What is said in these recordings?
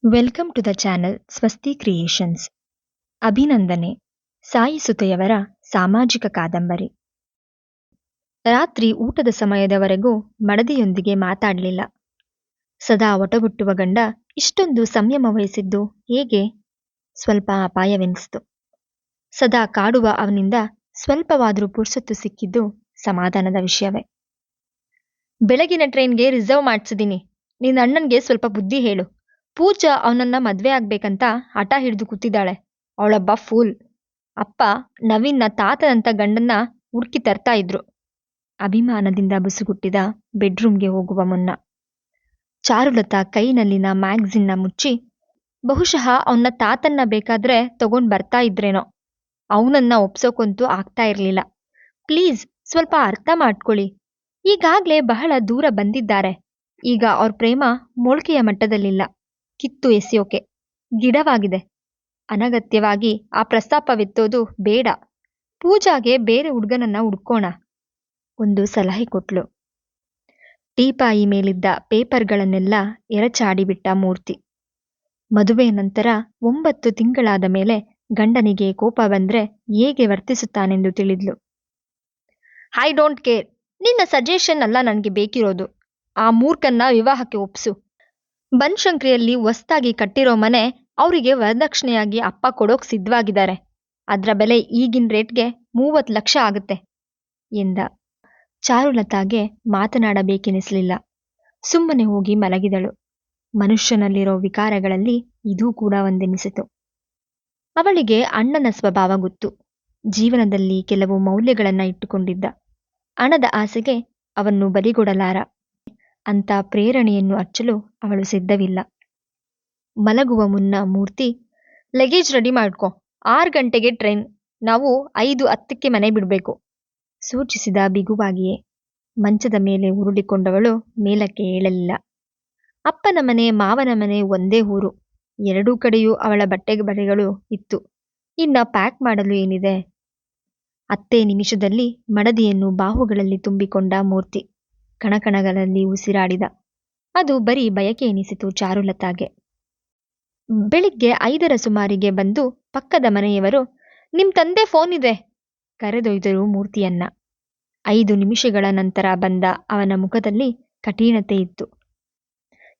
Welcome to the channel Swasti creations. ಅಭಿನಂದನೆ ಸಾಯಿ ಸುತೆಯವರ ಸಾಮಾಜಿಕ ಕಾದಂಬರಿ. ರಾತ್ರಿ ಊಟದ ಸಮಯದವರೆಗೂ ಮಡದಿಯೊಂದಿಗೆ ಮಾತಾಡಲಿಲ್ಲ. ಸದಾ ಒಟಗುಟ್ಟುವ ಗಂಡ ಇಷ್ಟೊಂದು ಸಂಯಮ ವಹಿಸಿದ್ದು ಹೇಗೆ? ಸ್ವಲ್ಪ ಅಪಾಯವೆನಿಸಿತು. ಸದಾ ಕಾಡುವ ಅವನಿಂದ ಸ್ವಲ್ಪವಾದರೂ ಪುರ್ಸೊತ್ತು ಸಿಕ್ಕಿದ್ದು ಸಮಾಧಾನದ ವಿಷಯವೇ. ಬೆಳಗಿನ ಟ್ರೈನ್ಗೆ ರಿಸರ್ವ್ ಮಾಡಿಸಿದ್ದೀನಿ. ನಿನ್ನ ಅಣ್ಣನ್ಗೆ ಸ್ವಲ್ಪ ಬುದ್ಧಿ ಹೇಳು. ಪೂಜಾ ಅವನನ್ನ ಮದ್ವೆ ಆಗ್ಬೇಕಂತ ಹಠ ಹಿಡಿದು ಕೂತಿದ್ದಾಳೆ. ಅವಳೊಬ್ಬ ಫೂಲ್. ಅಪ್ಪ ನವೀನ್ನ ತಾತನಂತ ಗಂಡನ್ನ ಹುಡುಕಿ ತರ್ತಾ ಇದ್ರು. ಅಭಿಮಾನದಿಂದ ಬುಸುಗುಟ್ಟಿದ ಬೆಡ್ರೂಮ್ಗೆ ಹೋಗುವ ಮುನ್ನ ಚಾರುಲತಾ ಕೈನಲ್ಲಿನ ಮ್ಯಾಗ್ಝಿನ್ನ ಮುಚ್ಚಿ, ಬಹುಶಃ ಅವನ ತಾತನ್ನ ಬೇಕಾದ್ರೆ ತಗೊಂಡ್ ಬರ್ತಾ ಇದ್ರೇನೋ. ಅವನನ್ನ ಒಪ್ಸೋಕಂತೂ ಆಗ್ತಾ ಇರ್ಲಿಲ್ಲ. ಪ್ಲೀಸ್ ಸ್ವಲ್ಪ ಅರ್ಥ ಮಾಡ್ಕೊಳ್ಳಿ. ಈಗಾಗ್ಲೇ ಬಹಳ ದೂರ ಬಂದಿದ್ದಾರೆ. ಈಗ ಅವ್ರ ಪ್ರೇಮ ಮೊಳ್ಕೆಯ ಮಟ್ಟದಲ್ಲಿಲ್ಲ, ಕಿತ್ತು ಎಸೆಯೋಕೆ ಗಿಡವಾಗಿದೆ. ಅನಗತ್ಯವಾಗಿ ಆ ಪ್ರಸ್ತಾಪವೆತ್ತೋದು ಬೇಡ. ಪೂಜಾಗೆ ಬೇರೆ ಹುಡುಗನನ್ನ ಹುಡ್ಕೋಣ. ಒಂದು ಸಲಹೆ ಕೊಟ್ಲು. ಟೀಪಾಯಿ ಮೇಲಿದ್ದ ಪೇಪರ್ಗಳನ್ನೆಲ್ಲ ಎರಚಾಡಿಬಿಟ್ಟ ಮೂರ್ತಿ. ಮದುವೆ ನಂತರ 9 ತಿಂಗಳಾದ ಮೇಲೆ ಗಂಡನಿಗೆ ಕೋಪ ಬಂದ್ರೆ ಹೇಗೆ ವರ್ತಿಸುತ್ತಾನೆಂದು ತಿಳಿದ್ಲು. I don't care. ನಿನ್ನ ಸಜೆಷನ್ ಅಲ್ಲ ನನಗೆ ಬೇಕಿರೋದು. ಆ ಮೂರ್ಖನ್ನ ವಿವಾಹಕ್ಕೆ ಒಪ್ಸು. ಬನ್ಶಂಕ್ರಿಯಲ್ಲಿ ಹೊಸ್ದಾಗಿ ಕಟ್ಟಿರೋ ಮನೆ ಅವರಿಗೆ ವರದಕ್ಷಿಣೆಯಾಗಿ ಅಪ್ಪ ಕೊಡೋಕ್ ಸಿದ್ಧವಾಗಿದ್ದಾರೆ. ಅದರ ಬೆಲೆ ಈಗಿನ ರೇಟ್ಗೆ 30 ಲಕ್ಷ ಆಗುತ್ತೆ ಎಂದ. ಚಾರುಲತಾಗೆ ಮಾತನಾಡಬೇಕೆನಿಸಲಿಲ್ಲ. ಸುಮ್ಮನೆ ಹೋಗಿ ಮಲಗಿದಳು. ಮನುಷ್ಯನಲ್ಲಿರೋ ವಿಕಾರಗಳಲ್ಲಿ ಇದೂ ಕೂಡ ಒಂದೆನಿಸಿತು. ಅವಳಿಗೆ ಅಣ್ಣನ ಸ್ವಭಾವ ಗೊತ್ತು. ಜೀವನದಲ್ಲಿ ಕೆಲವು ಮೌಲ್ಯಗಳನ್ನ ಇಟ್ಟುಕೊಂಡಿದ್ದ. ಹಣದ ಆಸೆಗೆ ಅವನ್ನು ಬಲಿಗೊಡಲಾರ. ಅಂತ ಪ್ರೇರಣೆಯನ್ನು ಹಚ್ಚಲು ಅವಳು ಸಿದ್ಧವಿಲ್ಲ. ಮಲಗುವ ಮುನ್ನ ಮೂರ್ತಿ, ಲಗೇಜ್ ರೆಡಿ ಮಾಡ್ಕೊ. 6 ಗಂಟೆಗೆ ಟ್ರೈನ್. ನಾವು 5:10ಕ್ಕೆ ಮನೆ ಬಿಡಬೇಕು ಸೂಚಿಸಿದ ಬಿಗುವಾಗಿಯೇ. ಮಂಚದ ಮೇಲೆ ಉರುಳಿಕೊಂಡವಳು ಮೇಲಕ್ಕೆ ಏಳಲಿಲ್ಲ. ಅಪ್ಪನ ಮನೆ ಮಾವನ ಮನೆ ಒಂದೇ ಊರು. ಎರಡೂ ಕಡೆಯೂ ಅವಳ ಬಟ್ಟೆಗಳು ಇತ್ತು. ಇನ್ನ ಪ್ಯಾಕ್ ಮಾಡಲು ಏನಿದೆ? 10 ನಿಮಿಷದಲ್ಲಿ ಮಡದಿಯನ್ನು ಬಾಹುಗಳಲ್ಲಿ ತುಂಬಿಕೊಂಡ ಮೂರ್ತಿ ಕಣಕಣಗಳಲ್ಲಿ ಉಸಿರಾಡಿದ. ಅದು ಬರೀ ಬಯಕೆ ಎನಿಸಿತು ಚಾರುಲತಾಗೆ. ಬೆಳಿಗ್ಗೆ 5ರ ಸುಮಾರಿಗೆ ಬಂದು ಪಕ್ಕದ ಮನೆಯವರು, ನಿಮ್ ತಂದೆ ಫೋನ್ ಇದೆ ಕರೆದೊಯ್ದರು ಮೂರ್ತಿಯನ್ನ. 5 ನಿಮಿಷಗಳ ನಂತರ ಬಂದ ಅವನ ಮುಖದಲ್ಲಿ ಕಠಿಣತೆ ಇತ್ತು.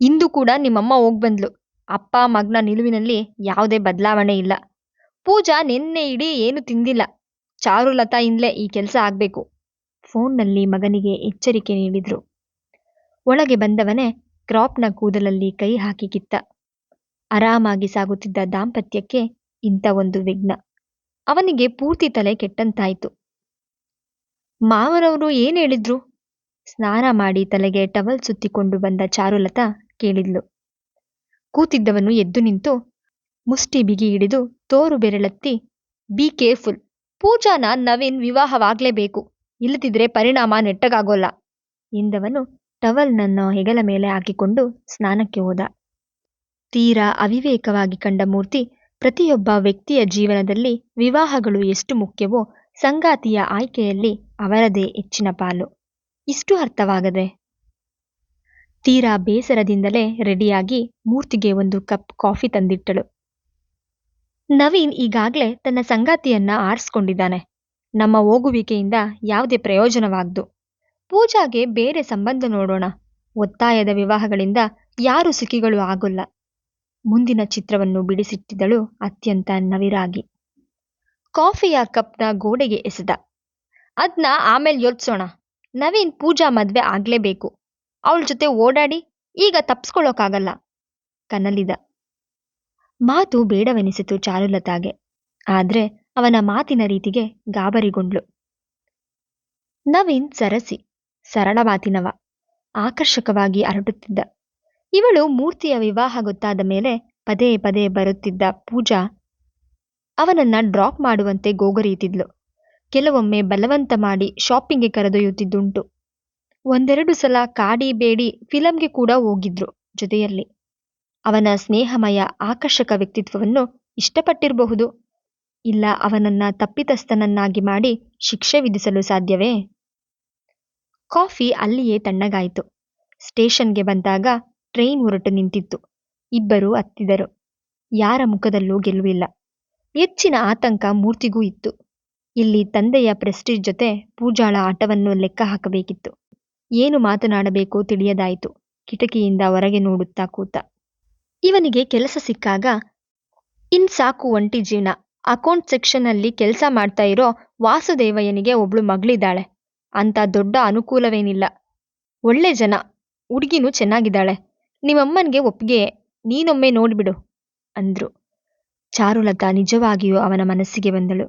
ಇಂದು ಕೂಡ ನಿಮ್ಮಮ್ಮ ಹೋಗ್ಬಂದ್ಲು. ಅಪ್ಪ ಮಗನ ನಿಲುವಿನಲ್ಲಿ ಯಾವುದೇ ಬದಲಾವಣೆ ಇಲ್ಲ. ಪೂಜಾ ನಿನ್ನೆ ಇಡೀ ಏನು ತಿಂದಿಲ್ಲ. ಚಾರುಲತಾ ಇಂದಲೇ ಈ ಕೆಲಸ ಆಗ್ಬೇಕು. ಫೋನ್ನಲ್ಲಿ ಮಗನಿಗೆ ಎಚ್ಚರಿಕೆ ನೀಡಿದ್ರು. ಒಳಗೆ ಬಂದವನೇ ಕ್ರಾಪ್ನ ಕೂದಲಲ್ಲಿ ಕೈ ಹಾಕಿ ಕಿತ್ತ. ಆರಾಮಾಗಿ ಸಾಗುತ್ತಿದ್ದ ದಾಂಪತ್ಯಕ್ಕೆ ಇಂಥ ಒಂದು ವಿಘ್ನ. ಅವನಿಗೆ ಪೂರ್ತಿ ತಲೆ ಕೆಟ್ಟಂತಾಯ್ತು. ಮಾವನವರು ಏನ್ ಹೇಳಿದ್ರು? ಸ್ನಾನ ಮಾಡಿ ತಲೆಗೆ ಟವಲ್ ಸುತ್ತಿಕೊಂಡು ಬಂದ ಚಾರುಲತಾ ಕೇಳಿದ್ಲು. ಕೂತಿದ್ದವನು ಎದ್ದು ನಿಂತು ಮುಷ್ಟಿ ಬಿಗಿ ಹಿಡಿದು ತೋರು ಬೆರಳತ್ತಿ, ಬಿ ಕೇರ್ಫುಲ್. ಪೂಜಾನ ನವೀನ್ ವಿವಾಹವಾಗ್ಲೇಬೇಕು, ಇಲ್ಲದಿದ್ರೆ ಪರಿಣಾಮ ನೆಟ್ಟಗಾಗೋಲ್ಲ ಎಂದವನು ಟವಲ್ನನ್ನು ಹೆಗಲ ಮೇಲೆ ಹಾಕಿಕೊಂಡು ಸ್ನಾನಕ್ಕೆ ಹೋದ. ತೀರಾ ಅವಿವೇಕವಾಗಿ ಕಂಡ ಮೂರ್ತಿ, ಪ್ರತಿಯೊಬ್ಬ ವ್ಯಕ್ತಿಯ ಜೀವನದಲ್ಲಿ ವಿವಾಹಗಳು ಎಷ್ಟು ಮುಖ್ಯವೋ ಸಂಗಾತಿಯ ಆಯ್ಕೆಯಲ್ಲಿ ಅವರದೇ ಹೆಚ್ಚಿನ ಪಾಲು. ಇಷ್ಟು ಅರ್ಥವಾಗದೆ ತೀರಾ ಬೇಸರದಿಂದಲೇ ರೆಡಿಯಾಗಿ ಮೂರ್ತಿಗೆ ಒಂದು ಕಪ್ ಕಾಫಿ ತಂದಿಟ್ಟಳು. ನವೀನ್ ಈಗಾಗ್ಲೇ ತನ್ನ ಸಂಗಾತಿಯನ್ನ ಆರಿಸ್ಕೊಂಡಿದ್ದಾನೆ. ನಮ್ಮ ಹೋಗುವಿಕೆಯಿಂದ ಯಾವುದೇ ಪ್ರಯೋಜನವಾಗ್ದು. ಪೂಜಾಗೆ ಬೇರೆ ಸಂಬಂಧ ನೋಡೋಣ. ಒತ್ತಾಯದ ವಿವಾಹಗಳಿಂದ ಯಾರು ಸುಖಿಗಳು ಆಗೋಲ್ಲ. ಮುಂದಿನ ಚಿತ್ರವನ್ನು ಬಿಡಿಸಿಟ್ಟಿದ್ದಳು ಅತ್ಯಂತ ನವಿರಾಗಿ. ಕಾಫಿಯ ಕಪ್ನ ಗೋಡೆಗೆ ಎಸೆದ. ಅದ್ನ ಆಮೇಲೆ ಯೋಚಿಸೋಣ. ನವೀನ್ ಪೂಜಾ ಮದ್ವೆ ಆಗ್ಲೇಬೇಕು. ಅವಳ ಜೊತೆ ಓಡಾಡಿ ಈಗ ತಪ್ಸ್ಕೊಳ್ಳೋಕ್ಕಾಗಲ್ಲ ಕನಲಿದ. ಮಾತು ಬೇಡವೆನಿಸಿತು ಚಾರುಲತಾಗೆ. ಆದ್ರೆ ಅವನ ಮಾತಿನ ರೀತಿಗೆ ಗಾಬರಿಗೊಂಡ್ಳು. ನವೀನ್ ಸರಸಿ, ಸರಳ ಮಾತಿನವ, ಆಕರ್ಷಕವಾಗಿ ಹರಡುತ್ತಿದ್ದ. ಇವಳು ಮೂರ್ತಿಯ ವಿವಾಹ ಗೊತ್ತಾದ ಮೇಲೆ ಪದೇ ಪದೇ ಬರುತ್ತಿದ್ದ ಪೂಜಾ ಅವನನ್ನ ಡ್ರಾಪ್ ಮಾಡುವಂತೆ ಗೋಗರೀತಿದ್ಲು. ಕೆಲವೊಮ್ಮೆ ಬಲವಂತ ಮಾಡಿ ಶಾಪಿಂಗ್ಗೆ ಕರೆದೊಯ್ಯುತ್ತಿದ್ದುಂಟು. 1-2 ಸಲ ಕಾಡಿ ಬೇಡಿ ಫಿಲಂಗೆ ಕೂಡ ಹೋಗಿದ್ರು ಜೊತೆಯಲ್ಲಿ. ಅವನ ಸ್ನೇಹಮಯ ಆಕರ್ಷಕ ವ್ಯಕ್ತಿತ್ವವನ್ನು ಇಷ್ಟಪಟ್ಟಿರಬಹುದು. ಇಲ್ಲ ಅವನನ್ನ ತಪ್ಪಿತಸ್ಥನನ್ನಾಗಿ ಮಾಡಿ ಶಿಕ್ಷೆ ವಿಧಿಸಲು ಸಾಧ್ಯವೇ? ಕಾಫಿ ಅಲ್ಲಿಯೇ ತಣ್ಣಗಾಯಿತು. ಸ್ಟೇಷನ್ಗೆ ಬಂದಾಗ ಟ್ರೈನ್ ಹೊರಟು ನಿಂತಿತ್ತು. ಇಬ್ಬರು ಹತ್ತಿದರು. ಯಾರ ಮುಖದಲ್ಲೂ ಗೆಲುವಿಲ್ಲ. ಹೆಚ್ಚಿನ ಆತಂಕ ಮೂರ್ತಿಗೂ ಇತ್ತು. ಇಲ್ಲಿ ತಂದೆಯ ಪ್ರೆಸ್ಟೀಜ್ ಜೊತೆ ಪೂಜಾಳ ಆಟವನ್ನು ಲೆಕ್ಕ ಹಾಕಬೇಕಿತ್ತು. ಏನು ಮಾತನಾಡಬೇಕೋ ತಿಳಿಯದಾಯಿತು. ಕಿಟಕಿಯಿಂದ ಹೊರಗೆ ನೋಡುತ್ತಾ ಕೂತ. ಇವನಿಗೆ ಕೆಲಸ ಸಿಕ್ಕಾಗ ಇನ್ ಸಾಕು ಒಂಟಿ ಜೀವನ. ಅಕೌಂಟ್ ಸೆಕ್ಷನ್ನಲ್ಲಿ ಕೆಲಸ ಮಾಡ್ತಾ ಇರೋ ವಾಸುದೇವಯ್ಯನಿಗೆ ಒಬ್ಳು ಮಗಳಿದ್ದಾಳೆ. ಅಂತ ದೊಡ್ಡ ಅನುಕೂಲವೇನಿಲ್ಲ. ಒಳ್ಳೆ ಜನ, ಹುಡುಗಿನೂ ಚೆನ್ನಾಗಿದ್ದಾಳೆ. ನಿಮ್ಮಮ್ಮನಿಗೆ ಒಪ್ಪಿಗೆ, ನೀನೊಮ್ಮೆ ನೋಡ್ಬಿಡು ಅಂದ್ರು. ಚಾರುಲತಾ ನಿಜವಾಗಿಯೂ ಅವನ ಮನಸ್ಸಿಗೆ ಬಂದಳು.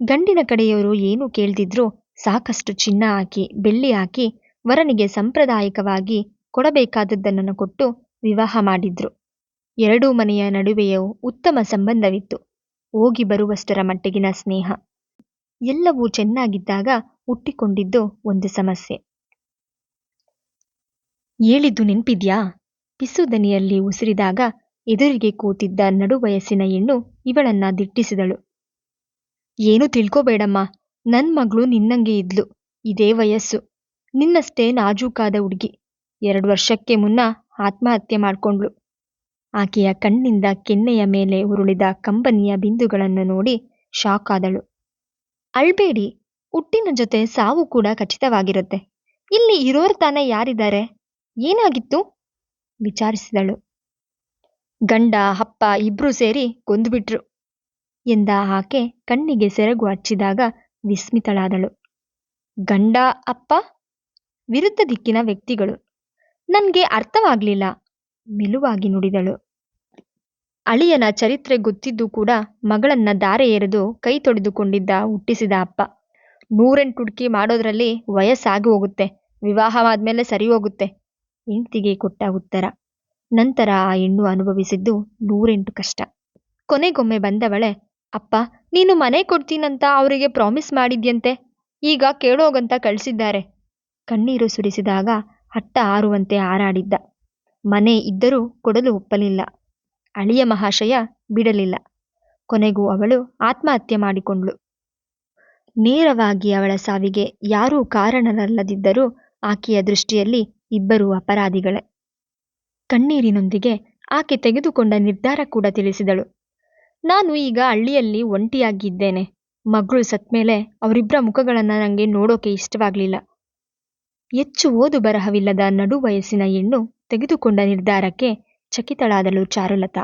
ಗಂಡಿನ ಕಡೆಯವರು ಏನೂ ಕೇಳ್ದಿದ್ರು ಸಾಕಷ್ಟು ಚಿನ್ನ ಹಾಕಿ ಬೆಳ್ಳಿ ಹಾಕಿ ವರನಿಗೆ ಸಂಪ್ರದಾಯಿಕವಾಗಿ ಕೊಡಬೇಕಾದದ್ದನ್ನು ಕೊಟ್ಟು ವಿವಾಹ ಮಾಡಿದ್ರು. ಎರಡೂ ಮನೆಯ ನಡುವೆಯೂ ಉತ್ತಮ ಸಂಬಂಧವಿತ್ತು. ಹೋಗಿ ಬರುವಷ್ಟರ ಮಟ್ಟಿಗಿನ ಸ್ನೇಹ. ಎಲ್ಲವೂ ಚೆನ್ನಾಗಿದ್ದಾಗ ಹುಟ್ಟಿಕೊಂಡಿದ್ದು ಒಂದು ಸಮಸ್ಯೆ. ಹೇಳಿದ್ದು ನೆನ್ಪಿದ್ಯಾ? ಪಿಸು ದನಿಯಲ್ಲಿ ಉಸಿರಿದಾಗ ಎದುರಿಗೆ ಕೂತಿದ್ದ ನಡುವಯಸ್ಸಿನ ಹೆಣ್ಣು ಇವಳನ್ನ ದಿಟ್ಟಿಸಿದಳು. ಏನು ತಿಳ್ಕೋಬೇಡಮ್ಮ, ನನ್ ಮಗಳು ನಿನ್ನಂಗೆ ಇದ್ಲು. ಇದೇ ವಯಸ್ಸು. ನಿನ್ನಷ್ಟೇ ನಾಜೂಕಾದ ಹುಡುಗಿ. 2 ವರ್ಷಕ್ಕೆ ಮುನ್ನ ಆತ್ಮಹತ್ಯೆ ಮಾಡ್ಕೊಂಡ್ಳು. ಆಕೆಯ ಕಣ್ಣಿಂದ ಕೆನ್ನೆಯ ಮೇಲೆ ಉರುಳಿದ ಕಂಬನಿಯ ಬಿಂದುಗಳನ್ನು ನೋಡಿ ಶಾಕ್ ಆದಳು. ಅಳ್ಬೇಡಿ, ಹುಟ್ಟಿನ ಜೊತೆ ಸಾವು ಕೂಡ ಖಚಿತವಾಗಿರುತ್ತೆ. ಇಲ್ಲಿ ಇರೋರು ತಾನೇ ಯಾರಿದ್ದಾರೆ? ಏನಾಗಿತ್ತು? ವಿಚಾರಿಸಿದಳು. ಗಂಡ ಅಪ್ಪ ಇಬ್ರು ಸೇರಿ ಕೊಂದುಬಿಟ್ರು ಎಂದ ಆಕೆ ಕಣ್ಣಿಗೆ ಸೆರಗು ಹಚ್ಚಿದಾಗ ವಿಸ್ಮಿತಳಾದಳು. ಗಂಡ ಅಪ್ಪ? ವಿರುದ್ಧ ದಿಕ್ಕಿನ ವ್ಯಕ್ತಿಗಳು. ನನ್ಗೆ ಅರ್ಥವಾಗ್ಲಿಲ್ಲ, ಮೆಲುವಾಗಿ ನುಡಿದಳು. ಅಳಿಯನ ಚರಿತ್ರೆ ಗೊತ್ತಿದ್ದು ಕೂಡ ಮಗಳನ್ನ ದಾರೆ ಎರೆದು ಕೈ ತೊಳೆದುಕೊಂಡಿದ್ದ ಹುಟ್ಟಿಸಿದ ಅಪ್ಪ. 108 ಹುಡುಕಿ ಮಾಡೋದ್ರಲ್ಲಿ ವಯಸ್ಸಾಗಿ ಹೋಗುತ್ತೆ, ವಿವಾಹ ಆದ್ಮೇಲೆ ಸರಿ ಹೋಗುತ್ತೆ, ಹೆಂಡ್ತಿಗೆ ಕೊಟ್ಟ ಉತ್ತರ. ನಂತರ ಆ ಹೆಣ್ಣು ಅನುಭವಿಸಿದ್ದು 108 ಕಷ್ಟ. ಕೊನೆಗೊಮ್ಮೆ ಬಂದವಳೆ, ಅಪ್ಪ ನೀನು ಮನೆ ಕೊಡ್ತೀನಂತ ಅವರಿಗೆ ಪ್ರಾಮಿಸ್ ಮಾಡಿದ್ಯಂತೆ, ಈಗ ಕೇಳೋಗಂತ ಕಳಿಸಿದ್ದಾರೆ. ಕಣ್ಣೀರು ಸುರಿಸಿದಾಗ ಹಟ್ಟ ಹಾರುವಂತೆ ಹಾರಾಡಿದ್ದ. ಮನೆ ಇದ್ದರೂ ಕೊಡಲು ಒಪ್ಪಲಿಲ್ಲ. ಅಳಿಯ ಮಹಾಶಯ ಬಿಡಲಿಲ್ಲ. ಕೊನೆಗೂ ಅವಳು ಆತ್ಮಹತ್ಯೆ ಮಾಡಿಕೊಂಡ್ಳು. ನೇರವಾಗಿ ಅವಳ ಸಾವಿಗೆ ಯಾರೂ ಕಾರಣರಲ್ಲದಿದ್ದರೂ ಆಕೆಯ ದೃಷ್ಟಿಯಲ್ಲಿ ಇಬ್ಬರೂ ಅಪರಾಧಿಗಳೇ. ಕಣ್ಣೀರಿನೊಂದಿಗೆ ಆಕೆ ತೆಗೆದುಕೊಂಡ ನಿರ್ಧಾರ ಕೂಡ ತಿಳಿಸಿದಳು. ನಾನು ಈಗ ಹಳ್ಳಿಯಲ್ಲಿ ಒಂಟಿಯಾಗಿದ್ದೇನೆ. ಮಗಳು ಸತ್ಮೇಲೆ ಅವರಿಬ್ಬರ ಮುಖಗಳನ್ನು ನನಗೆ ನೋಡೋಕೆ ಇಷ್ಟವಾಗಲಿಲ್ಲ. ಹೆಚ್ಚು ಓದು ಬರಹವಿಲ್ಲದ ನಡು ವಯಸ್ಸಿನ ಹೆಣ್ಣು ತೆಗೆದುಕೊಂಡ ನಿರ್ಧಾರಕ್ಕೆ ಚಕಿತಳಾದಳು ಚಾರುಲತಾ.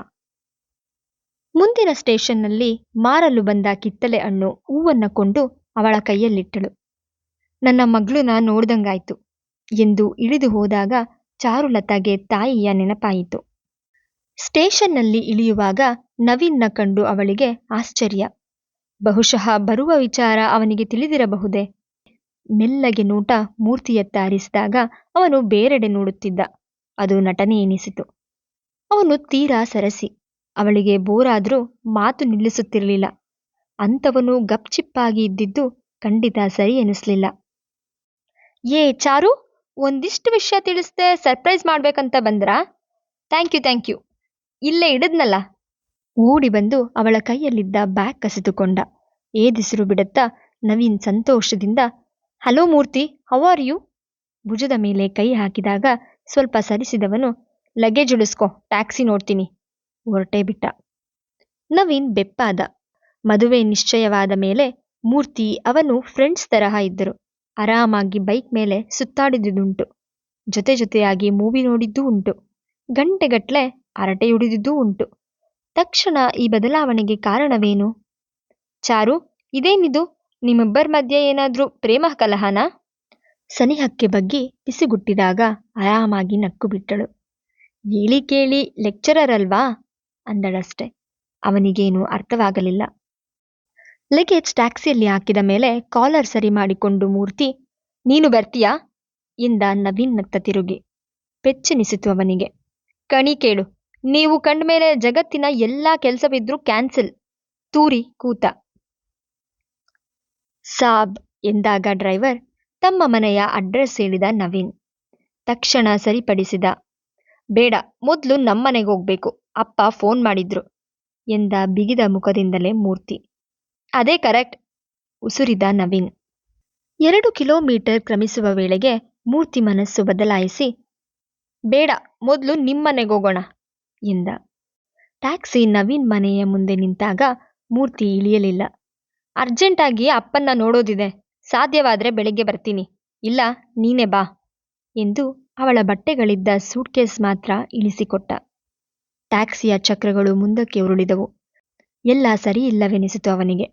ಮುಂದಿನ ಸ್ಟೇಷನ್ನಲ್ಲಿ ಮಾರಲು ಬಂದ ಕಿತ್ತಳೆ ಹಣ್ಣು ಹೂವನ್ನು ಕೊಂಡು ಅವಳ ಕೈಯಲ್ಲಿಟ್ಟಳು. ನನ್ನ ಮಗಳನ್ನ ನೋಡ್ದಂಗಾಯ್ತು ಎಂದು ಇಳಿದು ಹೋದಾಗ ಚಾರುಲತಾಗೆ ತಾಯಿಯ ನೆನಪಾಯಿತು. ಸ್ಟೇಷನ್ನಲ್ಲಿ ಇಳಿಯುವಾಗ ನವೀನ್ನ ಕಂಡು ಅವಳಿಗೆ ಆಶ್ಚರ್ಯ. ಬಹುಶಃ ಬರುವ ವಿಚಾರ ಅವನಿಗೆ ತಿಳಿದಿರಬಹುದೇ? ಮೆಲ್ಲಗೆ ನೋಟ ಮೂರ್ತಿಯತ್ತ ಹರಿಸಿದಾಗ ಅವನು ಬೇರೆಡೆ ನೋಡುತ್ತಿದ್ದ. ಅದು ನಟನೆ ಎನಿಸಿತು. ಅವನು ತೀರಾ ಸರಸಿ. ಅವಳಿಗೆ ಬೋರಾದ್ರೂ ಮಾತು ನಿಲ್ಲಿಸುತ್ತಿರಲಿಲ್ಲ. ಅಂಥವನು ಗಪ್ಚಿಪ್ಪಾಗಿ ಇದ್ದಿದ್ದು ಖಂಡಿತ ಸರಿ ಎನಿಸ್ಲಿಲ್ಲ. ಏ ಚಾರು, ಒಂದಿಷ್ಟು ವಿಷಯ ತಿಳಿಸ್ದೆ ಸರ್ಪ್ರೈಸ್ ಮಾಡ್ಬೇಕಂತ ಬಂದ್ರಾ? Thank you. ಇಲ್ಲೇ ಇಡದ್ನಲ್ಲ. ಓಡಿ ಬಂದು ಅವಳ ಕೈಯಲ್ಲಿದ್ದ ಬ್ಯಾಗ್ ಕಸಿದುಕೊಂಡ. ಏದಿಸಿರು ಬಿಡುತ್ತಾ ನವೀನ್ ಸಂತೋಷದಿಂದ, hello Murthy, how are you? ಭುಜದ ಮೇಲೆ ಕೈ ಹಾಕಿದಾಗ ಸ್ವಲ್ಪ ಸರಿಸಿದವನು, ಲಗೇಜ್ ಉಳಿಸ್ಕೊ, ಟ್ಯಾಕ್ಸಿ ನೋಡ್ತೀನಿ, ಹೊರಟೇ ಬಿಟ್ಟ. ನವೀನ್ ಬೆಪ್ಪಾದ. ಮದುವೆ ನಿಶ್ಚಯವಾದ ಮೇಲೆ ಮೂರ್ತಿ ಅವನು ಫ್ರೆಂಡ್ಸ್ ತರಹ ಇದ್ದರು. ಆರಾಮಾಗಿ ಬೈಕ್ ಮೇಲೆ ಸುತ್ತಾಡಿದುದುಂಟು. ಜೊತೆಯಾಗಿ ಮೂವಿ ನೋಡಿದ್ದೂ ಉಂಟು. ಗಂಟೆಗಟ್ಲೆ ಹರಟೆ ಹಿಡಿದಿದ್ದೂ ಉಂಟು. ತಕ್ಷಣ ಈ ಬದಲಾವಣೆಗೆ ಕಾರಣವೇನು? ಚಾರು, ಇದೇನಿದು? ನಿಮ್ಮಿಬ್ಬರ ಮಧ್ಯೆ ಏನಾದ್ರೂ ಪ್ರೇಮ ಕಲಹನ? ಸನಿಹಕ್ಕೆ ಬಗ್ಗಿ ಪಿಸುಗುಟ್ಟಿದಾಗ ಆರಾಮಾಗಿ ನಕ್ಕು ಬಿಟ್ಟಳು. ಹೇಳಿ ಕೇಳಿ ಲೆಕ್ಚರರ್ ಅಲ್ವಾ ಅಂದಳಷ್ಟೆ. ಅವನಿಗೇನು ಅರ್ಥವಾಗಲಿಲ್ಲ. ಲಗೇಜ್ ಟ್ಯಾಕ್ಸಿಯಲ್ಲಿ ಹಾಕಿದ ಮೇಲೆ ಕಾಲರ್ ಸರಿ ಮಾಡಿಕೊಂಡು ಮೂರ್ತಿ, ನೀನು ಬರ್ತೀಯಾ ಎಂದ ನವೀನ್ನತ್ತ ತಿರುಗಿ. ಪೆಚ್ಚೆನಿಸಿತು ಅವನಿಗೆ. ಕಣಿ ಕೇಳು, ನೀವು ಕಂಡ್ಮೇಲೆ ಜಗತ್ತಿನ ಎಲ್ಲಾ ಕೆಲಸವಿದ್ರೂ ಕ್ಯಾನ್ಸಲ್. ತೂರಿ ಕೂತ. ಸಾಬ್ ಎಂದಾಗ ಡ್ರೈವರ್ ತಮ್ಮ ಮನೆಯ ಅಡ್ರೆಸ್ ಹೇಳಿದ ನವೀನ್. ತಕ್ಷಣ ಸರಿಪಡಿಸಿದ. ಬೇಡ, ಮೊದಲು ನಮ್ಮನೆಗೆ ಹೋಗ್ಬೇಕು, ಅಪ್ಪ ಫೋನ್ ಮಾಡಿದ್ರು ಎಂದ ಬಿಗಿದ ಮುಖದಿಂದಲೇ ಮೂರ್ತಿ. ಅದೇ ಕರೆಕ್ಟ್, ಉಸುರಿದ ನವೀನ್. 2 ಕಿಲೋಮೀಟರ್ ಕ್ರಮಿಸುವ ವೇಳೆಗೆ ಮೂರ್ತಿ ಮನಸ್ಸು ಬದಲಾಯಿಸಿ, ಬೇಡ, ಮೊದಲು ನಿಮ್ಮನೆಗೆ ಹೋಗೋಣ ಎಂದ. ಟ್ಯಾಕ್ಸಿ ನವೀನ್ ಮನೆಯ ಮುಂದೆ ನಿಂತಾಗ ಮೂರ್ತಿ ಇಳಿಯಲಿಲ್ಲ. ಅರ್ಜೆಂಟಾಗಿ ಅಪ್ಪನ್ನ ನೋಡೋದಿದೆ, ಸಾಧ್ಯವಾದ್ರೆ ಬೆಳಿಗ್ಗೆ ಬರ್ತೀನಿ, ಇಲ್ಲ ನೀನೇ ಬಾ ಎಂದು ಅವಳ ಬಟ್ಟೆಗಳಿದ್ದ ಸೂಟ್ಕೇಸ್ ಮಾತ್ರ ಇಳಿಸಿಕೊಟ್ಟ. ಟ್ಯಾಕ್ಸಿಯ ಚಕ್ರಗಳು ಮುಂದಕ್ಕೆ ಉರುಳಿದವು. ಎಲ್ಲ ಸರಿಯಿಲ್ಲವೆನಿಸಿತು ಅವನಿಗೆ.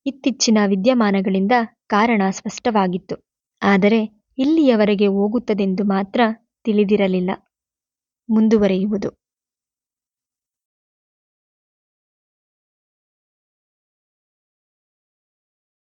ಇತ್ತೀಚಿನ ವಿದ್ಯಮಾನಗಳಿಂದ ಕಾರಣ ಸ್ಪಷ್ಟವಾಗಿತ್ತು, ಆದರೆ ಇಲ್ಲಿಯವರೆಗೆ ಹೋಗುತ್ತದೆಂದು ಮಾತ್ರ ತಿಳಿದಿರಲಿಲ್ಲ. ಮುಂದುವರೆಯುವುದು.